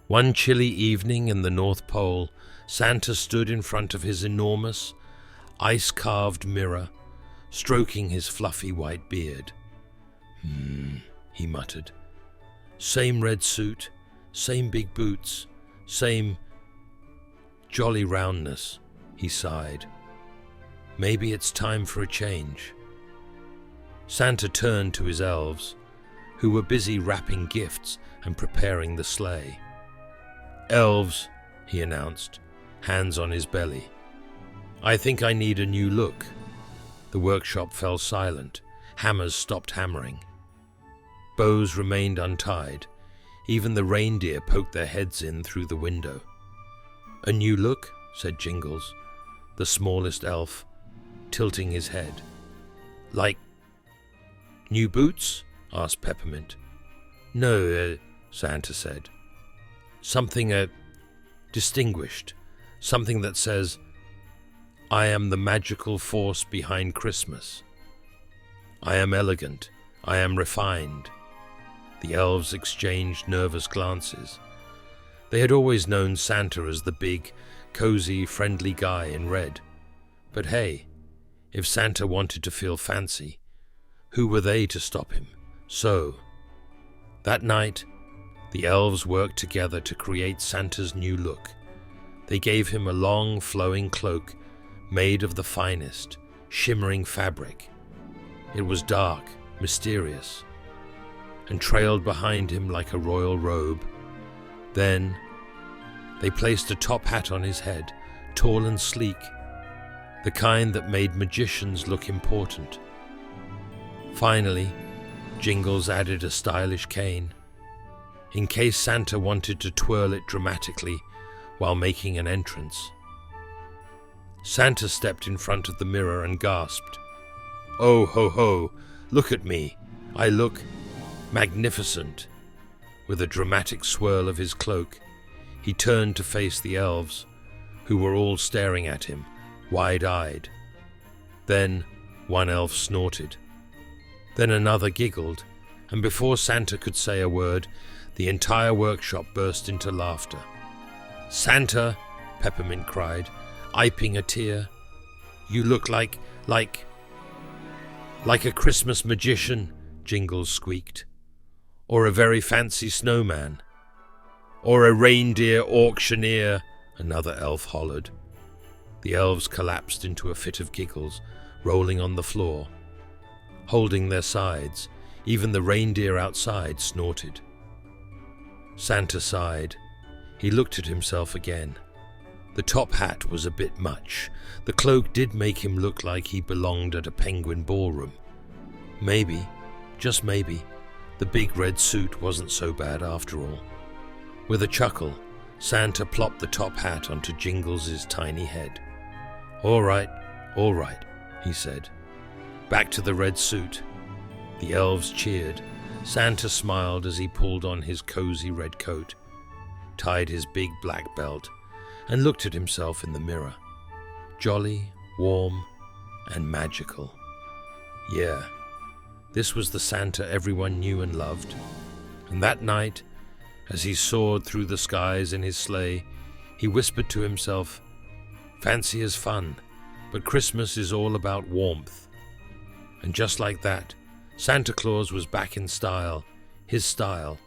One chilly evening in the North Pole, Santa stood in front of his enormous, ice-carved mirror, stroking his fluffy white beard. He muttered. Same red suit, same big boots, same jolly roundness, he sighed. Maybe it's time for a change. Santa turned to his elves, who were busy wrapping gifts and preparing the sleigh. Elves, he announced, hands on his belly. I think I need a new look. The workshop fell silent. Hammers stopped hammering. Bows remained untied. Even the reindeer poked their heads in through the window. A new look, said Jingles, the smallest elf, tilting his head. Like new boots? Asked Peppermint. No, Santa said. Something distinguished. Something that says, I am the magical force behind Christmas. I am elegant. I am refined. The elves exchanged nervous glances. They had always known Santa as the big, cozy, friendly guy in red. But hey, if Santa wanted to feel fancy, who were they to stop him? So, that night, the elves worked together to create Santa's new look. They gave him a long, flowing cloak made of the finest, shimmering fabric. It was dark, mysterious, and trailed behind him like a royal robe. Then, they placed a top hat on his head, tall and sleek, the kind that made magicians look important. Finally, Jingles added a stylish cane, in case Santa wanted to twirl it dramatically while making an entrance. Santa stepped in front of the mirror and gasped, Oh ho ho, look at me, I look magnificent. With a dramatic swirl of his cloak, he turned to face the elves, who were all staring at him, wide-eyed. Then one elf snorted. Then another giggled, and before Santa could say a word, the entire workshop burst into laughter. Santa, Peppermint cried, iping a tear, you look like a Christmas magician, Jingles squeaked. Or a very fancy snowman. Or a reindeer auctioneer, another elf hollered. The elves collapsed into a fit of giggles, rolling on the floor. Holding their sides, even the reindeer outside snorted. Santa sighed. He looked at himself again. The top hat was a bit much. The cloak did make him look like he belonged at a penguin ballroom. Maybe, just maybe, the big red suit wasn't so bad after all. With a chuckle, Santa plopped the top hat onto Jingles' tiny head. All right, he said. Back to the red suit. The elves cheered. Santa smiled as he pulled on his cozy red coat, tied his big black belt, and looked at himself in the mirror. Jolly, warm, and magical. Yeah, this was the Santa everyone knew and loved. And that night, as he soared through the skies in his sleigh, he whispered to himself, Fancy is fun, but Christmas is all about warmth. And just like that, Santa Claus was back in style, his style,